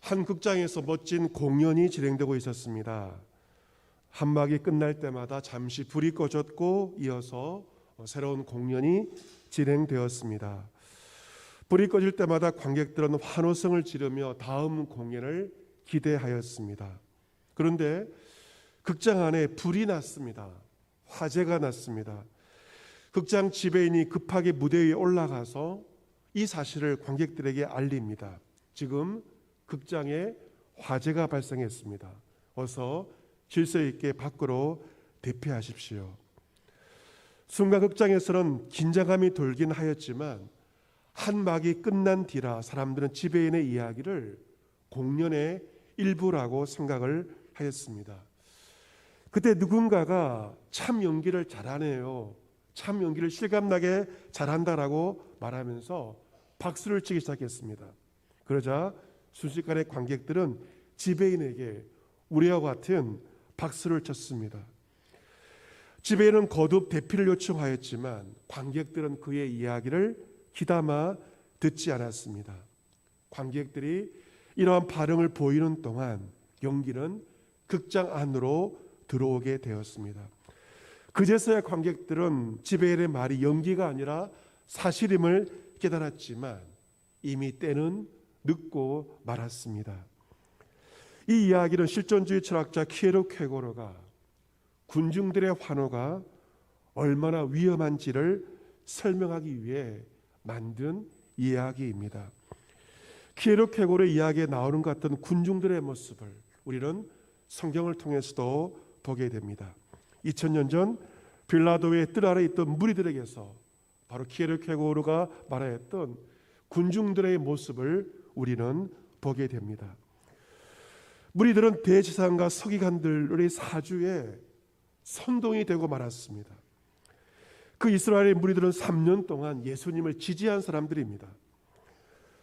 한 극장에서 멋진 공연이 진행되고 있었습니다. 한 막이 끝날 때마다 잠시 불이 꺼졌고 이어서 새로운 공연이 진행되었습니다. 불이 꺼질 때마다 관객들은 환호성을 지르며 다음 공연을 기대하였습니다. 그런데 극장 안에 불이 났습니다. 화재가 났습니다. 극장 지배인이 급하게 무대 위에 올라가서 이 사실을 관객들에게 알립니다. 지금 극장에 화재가 발생했습니다. 어서 질서 있게 밖으로 대피하십시오. 순간 극장에서는 긴장감이 돌긴 하였지만 한 막이 끝난 뒤라 사람들은 지배인의 이야기를 공연의 일부라고 생각을 하였습니다. 그때 누군가가 참 연기를 잘하네요, 참 연기를 실감나게 잘한다라고 말하면서 박수를 치기 시작했습니다. 그러자 순식간에 관객들은 지배인에게 우리와 같은 박수를 쳤습니다. 지배인은 거듭 대피를 요청하였지만 관객들은 그의 이야기를 귀담아 듣지 않았습니다. 관객들이 이러한 반응을 보이는 동안 연기는 극장 안으로 들어오게 되었습니다. 그제서야 관객들은 지배인의 말이 연기가 아니라 사실임을 깨달았지만 이미 때는 늦고 말았습니다. 이 이야기는 실존주의 철학자 키에르케고르가 군중들의 환호가 얼마나 위험한지를 설명하기 위해 만든 이야기입니다. 키에르케고르의 이야기에 나오는 것 같은 군중들의 모습을 우리는 성경을 통해서도 보게 됩니다. 2000년 전 빌라도의 뜰 아래 있던 무리들에게서 바로 키에르케고르가 말하였던 군중들의 모습을 우리는 보게 됩니다. 무리들은 대제사장과 서기관들의 사주에 선동이 되고 말았습니다. 그 이스라엘의 무리들은 3년 동안 예수님을 지지한 사람들입니다.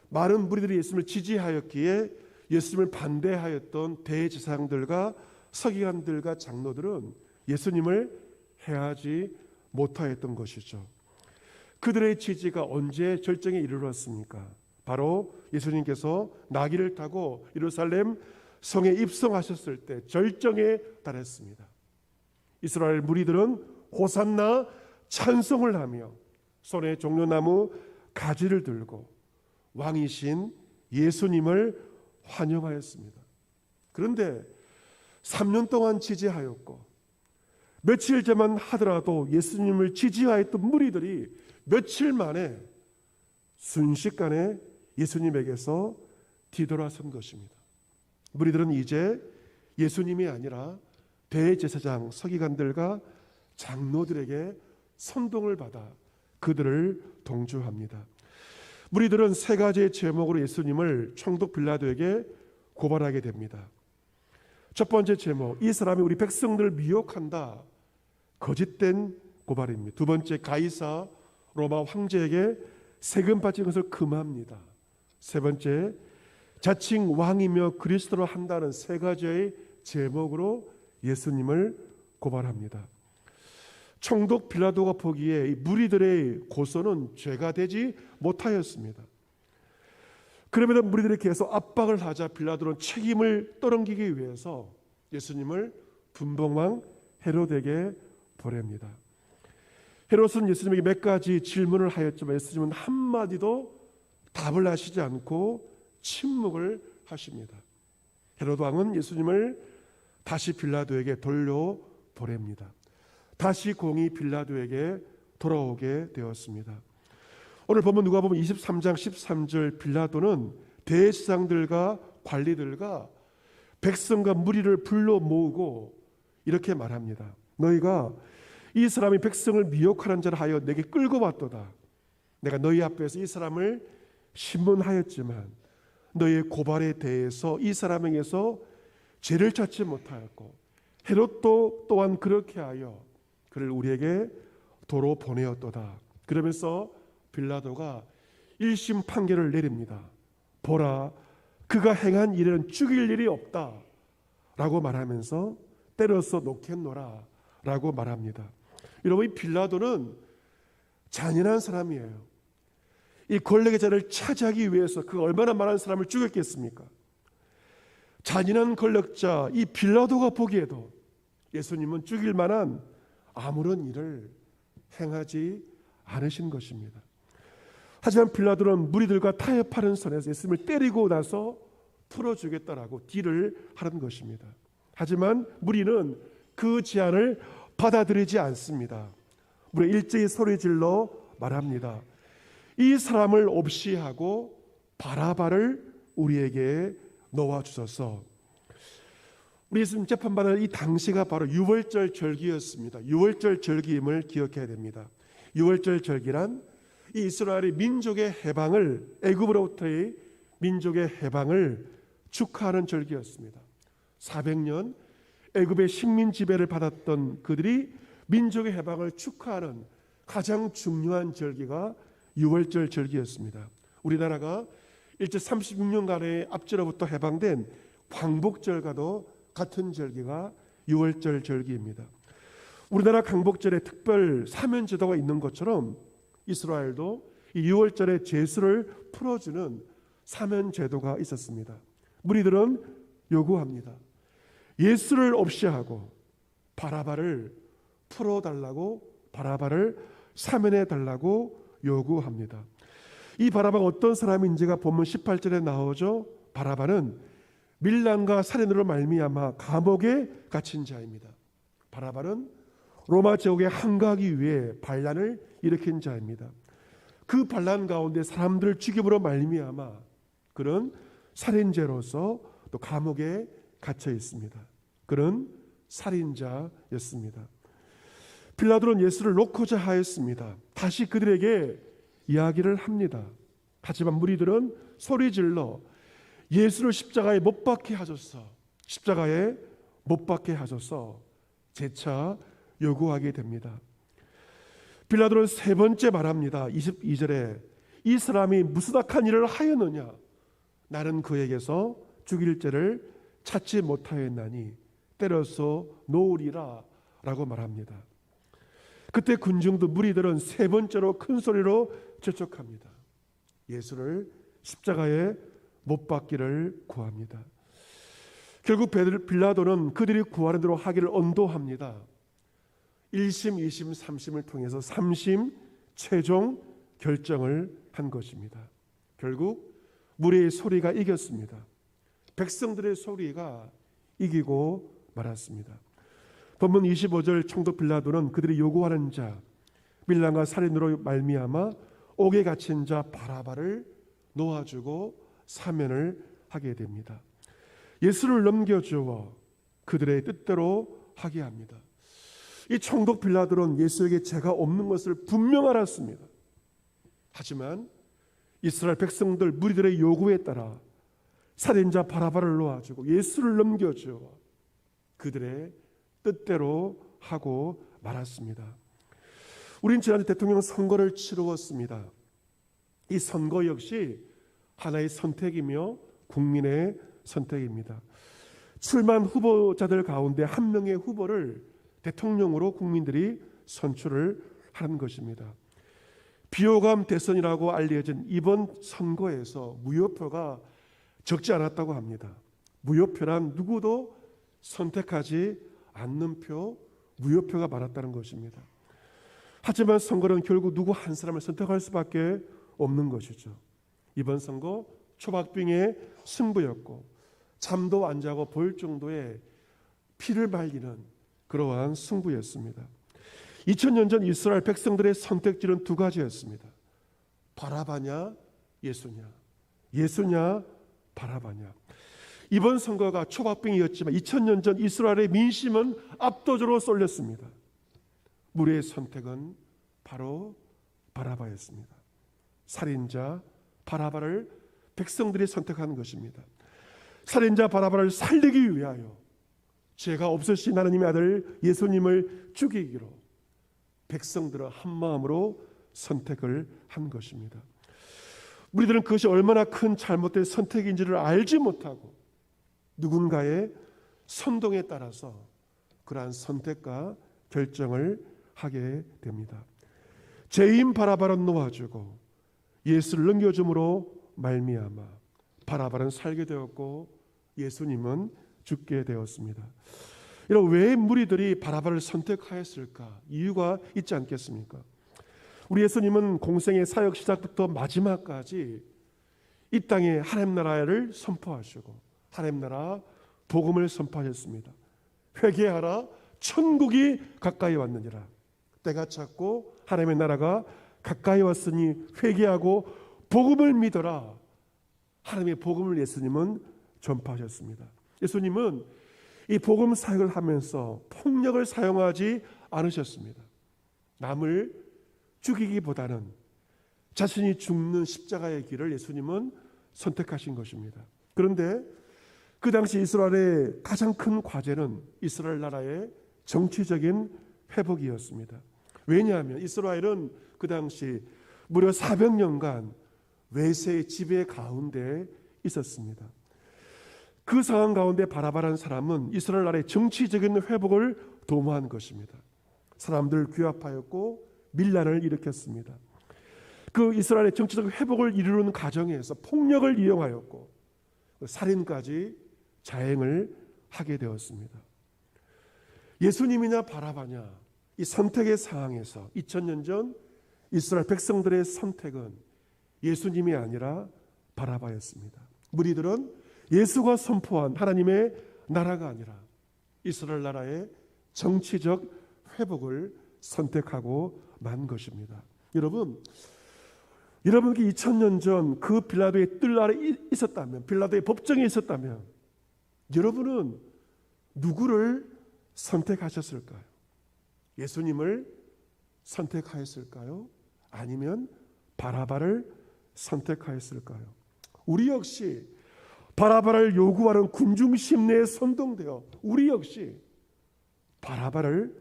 많은 무리들이 예수님을 지지하였기에 예수님을 반대하였던 대제사장들과 서기관들과 장로들은 예수님을 해하지 못하였던 것이죠. 그들의 지지가 언제 절정에 이르렀습니까? 바로 예수님께서 나귀를 타고 예루살렘 성에 입성하셨을 때 절정에 달했습니다. 이스라엘 무리들은 호산나 찬송을 하며 손에 종려나무 가지를 들고 왕이신 예수님을 환영하였습니다. 그런데 3년 동안 지지하였고 며칠 전만 하더라도 예수님을 지지하였던 무리들이 며칠 만에 순식간에 예수님에게서 뒤돌아선 것입니다. 무리들은 이제 예수님이 아니라 대제사장, 서기관들과 장로들에게 선동을 받아 그들을 동조합니다. 무리들은 세 가지의 제목으로 예수님을 총독 빌라도에게 고발하게 됩니다. 첫 번째 제목, 이 사람이 우리 백성들을 미혹한다. 거짓된 고발입니다. 두 번째, 가이사 로마 황제에게 세금 바친 것을 금합니다. 세 번째, 자칭 왕이며 그리스도로 한다는 세 가지의 제목으로 예수님을 고발합니다. 총독 빌라도가 보기에 이 무리들의 고소는 죄가 되지 못하였습니다. 그럼에도 무리들이 계속 압박을 하자 빌라도는 책임을 떠넘기기 위해서 예수님을 분봉왕 헤롯에게 보냅니다. 헤롯은 예수님에게 몇 가지 질문을 하였지만 예수님은 한마디도 답을 하시지 않고 침묵을 하십니다. 헤롯 왕은 예수님을 다시 빌라도에게 돌려보냅니다. 다시 공이 빌라도에게 돌아오게 되었습니다. 오늘 보면 누가복음 23장 13절 빌라도는 대제사장들과 관리들과 백성과 무리를 불러 모으고 이렇게 말합니다. 너희가 이 사람이 백성을 미혹하는 자를 하여 내게 끌고 왔도다. 내가 너희 앞에서 이 사람을 신문하였지만 너희의 고발에 대해서 이 사람에게서 죄를 찾지 못하였고 헤롯도 또한 그렇게 하여 그를 우리에게 도로 보내었도다. 그러면서 빌라도가 1심 판결을 내립니다. 보라, 그가 행한 일은 죽일 일이 없다 라고 말하면서 때려서 놓겠노라 라고 말합니다. 여러분, 이 빌라도는 잔인한 사람이에요. 이 권력의 자를 차지하기 위해서 그 얼마나 많은 사람을 죽였겠습니까? 잔인한 권력자 이 빌라도가 보기에도 예수님은 죽일 만한 아무런 일을 행하지 않으신 것입니다. 하지만 빌라도는 무리들과 타협하는 선에서 예수님을 때리고 나서 풀어주겠다라고 딜을 하는 것입니다. 하지만 무리는 그 제안을 받아들이지 않습니다. 무리 일제히 소리질러 말합니다. 이 사람을 없이 하고 바라바를 우리에게 놓아주소서. 우리 예수님 재판받을 이 당시가 바로 유월절 절기였습니다. 유월절 절기임을 기억해야 됩니다. 유월절 절기란 이 이스라엘의 민족의 해방을, 애굽으로부터의 민족의 해방을 축하하는 절기였습니다. 400년 애굽의 식민 지배를 받았던 그들이 민족의 해방을 축하하는 가장 중요한 절기가 유월절 절기였습니다. 우리나라가 일제 36년간의 압제로부터 해방된 광복절과도 같은 절기가 유월절 절기입니다. 우리나라 광복절에 특별 사면 제도가 있는 것처럼 이스라엘도 이 유월절에 죄수를 풀어주는 사면 제도가 있었습니다. 무리들은 요구합니다. 예수를 없이 하고 바라바를 풀어달라고, 바라바를 사면해 달라고 요구합니다. 이 바라바가 어떤 사람인지가 본문 18절에 나오죠. 바라바는 밀란과 살인으로 말미암아 감옥에 갇힌 자입니다. 바라바는 로마 제국에 항거하기 위해 반란을 일으킨 자입니다. 그 반란 가운데 사람들을 죽임으로 말미암아 그는 살인죄로서 또 감옥에 갇혀 있습니다. 그는 살인자였습니다. 빌라도는 예수를 놓고자 하였습니다. 다시 그들에게 이야기를 합니다. 하지만 무리들은 소리질러 예수를 십자가에 못 박게 하소서, 십자가에 못 박게 하소서 재차 요구하게 됩니다. 빌라도는 세 번째 말합니다. 22절에 이 사람이 무슨 악한 일을 하였느냐? 나는 그에게서 죽일 죄를 찾지 못하였나니 때려서 놓으리라 라고 말합니다. 그때 군중도 무리들은 세 번째로 큰 소리로 재촉합니다. 예수를 십자가에 못 박기를 구합니다. 결국 빌라도는 그들이 구하는 대로 하기를 언도합니다. 1심, 2심, 3심을 통해서 3심 최종 결정을 한 것입니다. 결국 무리의 소리가 이겼습니다. 백성들의 소리가 이기고 말았습니다. 본문 25절 총독 빌라도는 그들이 요구하는 자 밀란과 살인으로 말미암아 옥에 갇힌 자 바라바를 놓아주고 사면을 하게 됩니다. 예수를 넘겨주어 그들의 뜻대로 하게 합니다. 이 총독 빌라도는 예수에게 죄가 없는 것을 분명 알았습니다. 하지만 이스라엘 백성들 무리들의 요구에 따라 살인자 바라바를 놓아주고 예수를 넘겨주어 그들의 뜻대로 하고 말았습니다. 우린 지난주 대통령 선거를 치루었습니다. 이 선거 역시 하나의 선택이며 국민의 선택입니다. 출마한 후보자들 가운데 한 명의 후보를 대통령으로 국민들이 선출을 하는 것입니다. 비호감 대선이라고 알려진 이번 선거에서 무효표가 적지 않았다고 합니다. 무효표란 누구도 선택하지 않는 표, 무효표가 많았다는 것입니다. 하지만 선거는 결국 누구 한 사람을 선택할 수밖에 없는 것이죠. 이번 선거 초박빙의 승부였고 잠도 안 자고 볼 정도의 피를 말리는 그러한 승부였습니다. 2000년 전 이스라엘 백성들의 선택지는 두 가지였습니다. 바라바냐 예수냐, 예수냐 바라바냐. 이번 선거가 초박빙이었지만 2000년 전 이스라엘의 민심은 압도적으로 쏠렸습니다. 무리의 선택은 바로 바라바였습니다. 살인자 바라바를 백성들이 선택하는 것입니다. 살인자 바라바를 살리기 위하여 죄가 없으신 하나님의 아들 예수님을 죽이기로 백성들은 한마음으로 선택을 한 것입니다. 우리들은 그것이 얼마나 큰 잘못된 선택인지를 알지 못하고 누군가의 선동에 따라서 그러한 선택과 결정을 하게 됩니다. 죄인 바라바는 놓아주고 예수를 넘겨줌으로 말미암아 바라바는 살게 되었고 예수님은 죽게 되었습니다. 이런 왜 무리들이 바라바를 선택하였을까? 이유가 있지 않겠습니까? 우리 예수님은 공생의 사역 시작부터 마지막까지 이 땅에 하나님 나라를 선포하시고 하나님 나라 복음을 선포하셨습니다. 회개하라, 천국이 가까이 왔느니라. 때가 찼고 하나님의 나라가 가까이 왔으니 회개하고 복음을 믿어라. 하나님의 복음을 예수님은 전파하셨습니다. 예수님은 이 복음 사역을 하면서 폭력을 사용하지 않으셨습니다. 남을 죽이기보다는 자신이 죽는 십자가의 길을 예수님은 선택하신 것입니다. 그런데 그 당시 이스라엘의 가장 큰 과제는 이스라엘 나라의 정치적인 회복이었습니다. 왜냐하면 이스라엘은 그 당시 무려 400년간 외세의 지배 가운데 있었습니다. 그 상황 가운데 바라바라는 사람은 이스라엘 나라의 정치적인 회복을 도모한 것입니다. 사람들 규합하였고 밀란을 일으켰습니다. 그 이스라엘의 정치적 회복을 이루는 과정에서 폭력을 이용하였고 살인까지 자행을 하게 되었습니다. 예수님이냐 바라바냐, 이 선택의 상황에서 2000년 전 이스라엘 백성들의 선택은 예수님이 아니라 바라바였습니다. 무리들은 예수가 선포한 하나님의 나라가 아니라 이스라엘 나라의 정치적 회복을 선택하고 만 것입니다. 여러분, 여러분께 2000년 전 그 빌라도의 뜰 아래 있었다면, 빌라도의 법정에 있었다면 여러분은 누구를 선택하셨을까요? 예수님을 선택하였을까요? 아니면 바라바를 선택하였을까요? 우리 역시 바라바를 요구하는 군중심 내에 선동되어 우리 역시 바라바를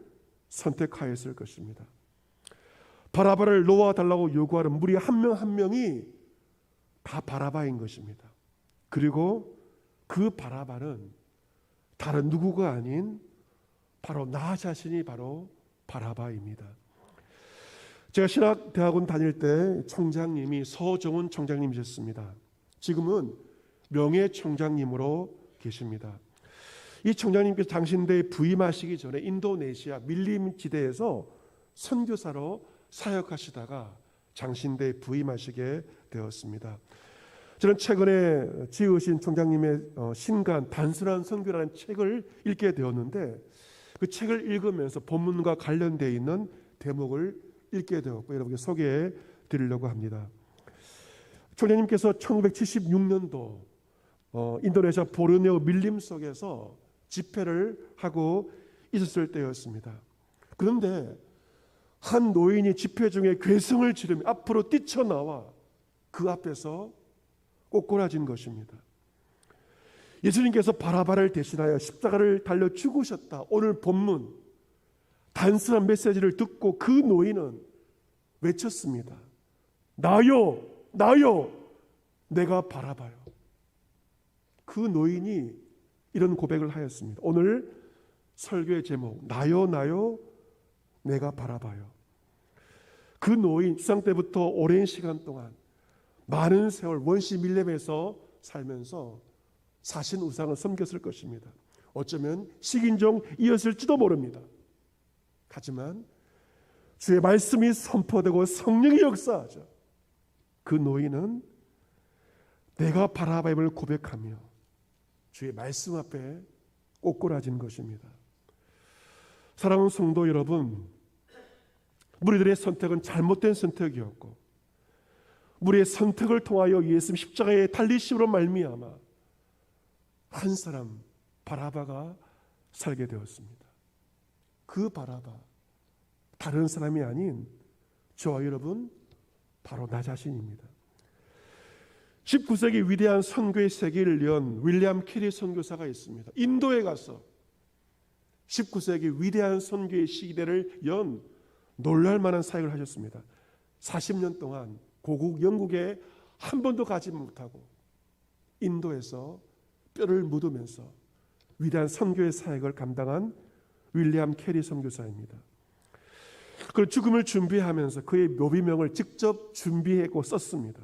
선택하였을 것입니다. 바라바를 놓아달라고 요구하는 무리 한 명 한 명이 다 바라바인 것입니다. 그리고 그 바라바는 다른 누구가 아닌 바로 나 자신이 바로 바라바입니다. 제가 신학대학원 다닐 때 총장님이 서정훈 총장님이셨습니다. 지금은 명예총장님으로 계십니다. 이 총장님께서 장신대에 부임하시기 전에 인도네시아 밀림지대에서 선교사로 사역하시다가 장신대에 부임하시게 되었습니다. 저는 최근에 지으신 총장님의 신간 단순한 선교라는 책을 읽게 되었는데 그 책을 읽으면서 본문과 관련되어 있는 대목을 읽게 되었고 여러분께 소개해 드리려고 합니다. 총장님께서 1976년도 인도네시아 보르네오 밀림 속에서 집회를 하고 있었을 때였습니다. 그런데 한 노인이 집회 중에 괴성을 지르며 앞으로 뛰쳐나와 그 앞에서 꼬꾸라진 것입니다. 예수님께서 바라바를 대신하여 십자가를 달려 죽으셨다. 오늘 본문 단순한 메시지를 듣고 그 노인은 외쳤습니다. 나요, 나요, 내가 바라바요. 그 노인이 이런 고백을 하였습니다. 오늘 설교의 제목, 나요, 나요, 내가 바라바요. 그 노인 주상 때부터 오랜 시간 동안 많은 세월 원시 밀림에서 살면서 사신 우상을 섬겼을 것입니다. 어쩌면 식인종이었을지도 모릅니다. 하지만 주의 말씀이 선포되고 성령이 역사하죠. 그 노인은 내가 바라바임을 고백하며 주의 말씀 앞에 꼬꾸라진 것입니다. 사랑하는 성도 여러분, 무리들의 선택은 잘못된 선택이었고 무리의 선택을 통하여 예수님 십자가에 달리심으로 말미암아 한 사람 바라바가 살게 되었습니다. 그 바라바, 다른 사람이 아닌 저와 여러분 바로 나 자신입니다. 19세기 위대한 선교의 세계를 연 윌리엄 캐리 선교사가 있습니다. 인도에 가서 19세기 위대한 선교의 시대를 연 놀랄만한 사역을 하셨습니다. 40년 동안 고국 영국에 한 번도 가지 못하고 인도에서 뼈를 묻으면서 위대한 선교의 사역을 감당한 윌리엄 캐리 선교사입니다. 그 죽음을 준비하면서 그의 묘비명을 직접 준비하고 썼습니다.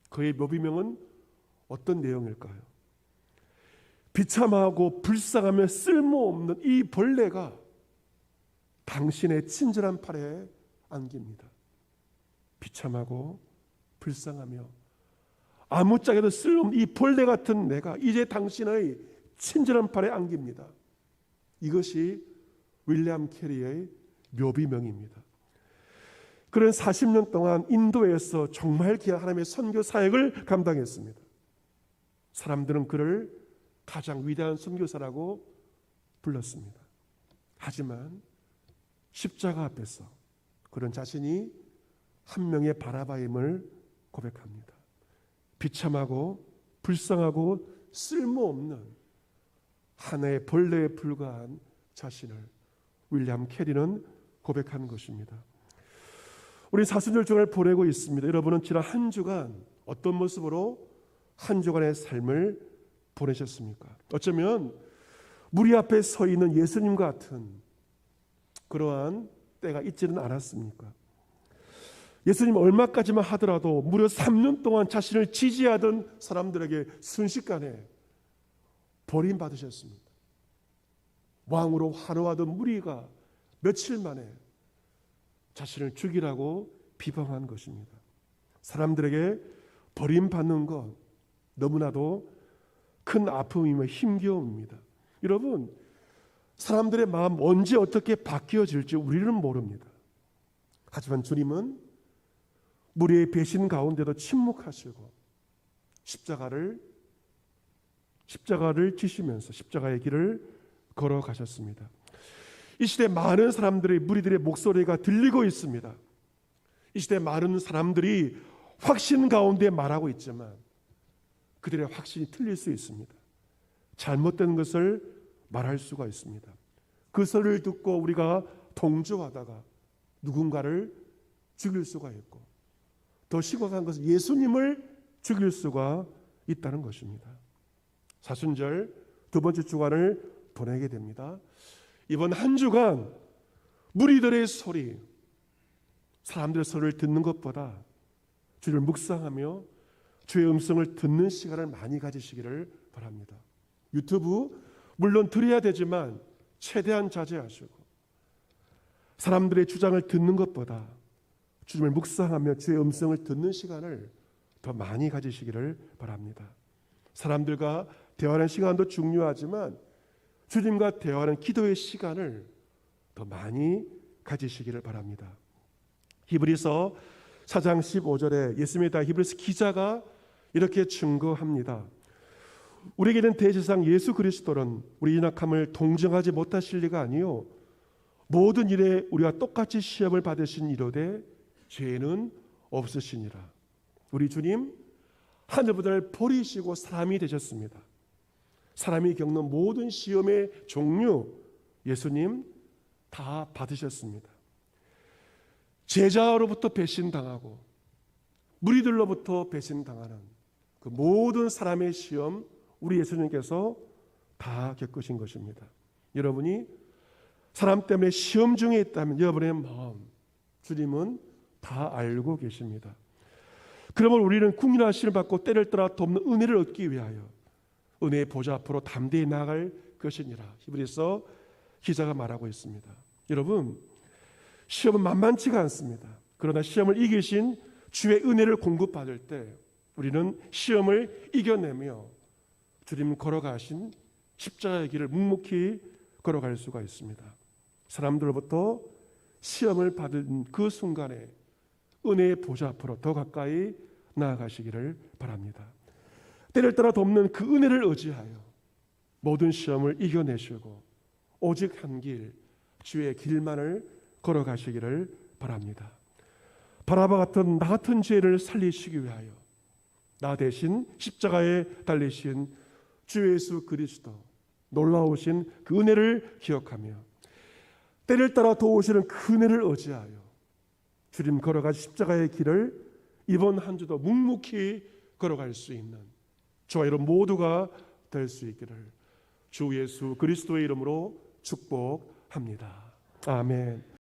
그의 묘비명은 어떤 내용일까요? 비참하고 불쌍하며 쓸모없는 이 벌레가 당신의 친절한 팔에 안깁니다. 비참하고 불쌍하며 아무짝에도 쓸모없는 이 벌레 같은 내가 이제 당신의 친절한 팔에 안깁니다. 이것이 윌리엄 캐리의 묘비명입니다. 그는 40년 동안 인도에서 정말 귀한 하나님의 선교 사역을 감당했습니다. 사람들은 그를 가장 위대한 선교사라고 불렀습니다. 하지만 십자가 앞에서 그런 자신이 한 명의 바라바임을 고백합니다. 비참하고 불쌍하고 쓸모없는 하나의 벌레에 불과한 자신을 윌리엄 캐리는 고백하는 것입니다. 우리 사순절중을 보내고 있습니다. 여러분은 지난 한 주간 어떤 모습으로 한 주간의 삶을 보내셨습니까? 어쩌면 무리 앞에 서 있는 예수님 같은 그러한 때가 있지는 않았습니까? 예수님 얼마까지만 하더라도 무려 3년 동안 자신을 지지하던 사람들에게 순식간에 버림받으셨습니다. 왕으로 환호하던 무리가 며칠 만에 자신을 죽이라고 비방한 것입니다. 사람들에게 버림받는 것 너무나도 큰 아픔이며 힘겨움입니다. 여러분, 사람들의 마음 언제 어떻게 바뀌어질지 우리는 모릅니다. 하지만 주님은 무리의 배신 가운데도 침묵하시고 십자가를 지시면서 십자가의 길을 걸어가셨습니다. 이 시대 많은 사람들이 무리들의 목소리가 들리고 있습니다. 이 시대 많은 사람들이 확신 가운데 말하고 있지만 그들의 확신이 틀릴 수 있습니다. 잘못된 것을 말할 수가 있습니다. 그 소리를 듣고 우리가 동조하다가 누군가를 죽일 수가 있고 더 심각한 것은 예수님을 죽일 수가 있다는 것입니다. 사순절 두 번째 주간을 보내게 됩니다. 이번 한 주간 무리들의 소리, 사람들의 소리를 듣는 것보다 주를 묵상하며 주의 음성을 듣는 시간을 많이 가지시기를 바랍니다. 유튜브 물론 들어야 되지만 최대한 자제하시고 사람들의 주장을 듣는 것보다 주님을 묵상하며 주의 음성을 듣는 시간을 더 많이 가지시기를 바랍니다. 사람들과 대화하는 시간도 중요하지만 주님과 대화하는 기도의 시간을 더 많이 가지시기를 바랍니다. 히브리서 4장 15절에 예수님에 대한 히브리서 기자가 이렇게 증거합니다. 우리에게는 대제사장 예수 그리스도는 우리 연약함을 동정하지 못하실 리가 아니요 모든 일에 우리와 똑같이 시험을 받으신 이로되 죄는 없으시니라. 우리 주님 하늘보다를 버리시고 사람이 되셨습니다. 사람이 겪는 모든 시험의 종류 예수님 다 받으셨습니다. 제자로부터 배신당하고 무리들로부터 배신당하는 그 모든 사람의 시험 우리 예수님께서 다 겪으신 것입니다. 여러분이 사람 때문에 시험 중에 있다면 여러분의 마음 주님은 다 알고 계십니다. 그러면 우리는 국민하심을 받고 때를 따라 돕는 은혜를 얻기 위하여 은혜의 보좌 앞으로 담대히 나아갈 것이니라. 히브리서 기자가 말하고 있습니다. 여러분, 시험은 만만치가 않습니다. 그러나 시험을 이기신 주의 은혜를 공급받을 때 우리는 시험을 이겨내며 주님 걸어가신 십자가의 길을 묵묵히 걸어갈 수가 있습니다. 사람들로부터 시험을 받은 그 순간에 은혜의 보좌 앞으로 더 가까이 나아가시기를 바랍니다. 때를 따라 돕는 그 은혜를 의지하여 모든 시험을 이겨내시고 오직 한 길, 주의 길만을 걸어가시기를 바랍니다. 바라바 같은 나 같은 죄를 살리시기 위하여 나 대신 십자가에 달리신 주 예수 그리스도 놀라우신 그 은혜를 기억하며 때를 따라 도우시는 그 은혜를 의지하여 주님 걸어간 십자가의 길을 이번 한 주도 묵묵히 걸어갈 수 있는 저와 여러분 모두가 될 수 있기를 주 예수 그리스도의 이름으로 축복합니다. 아멘.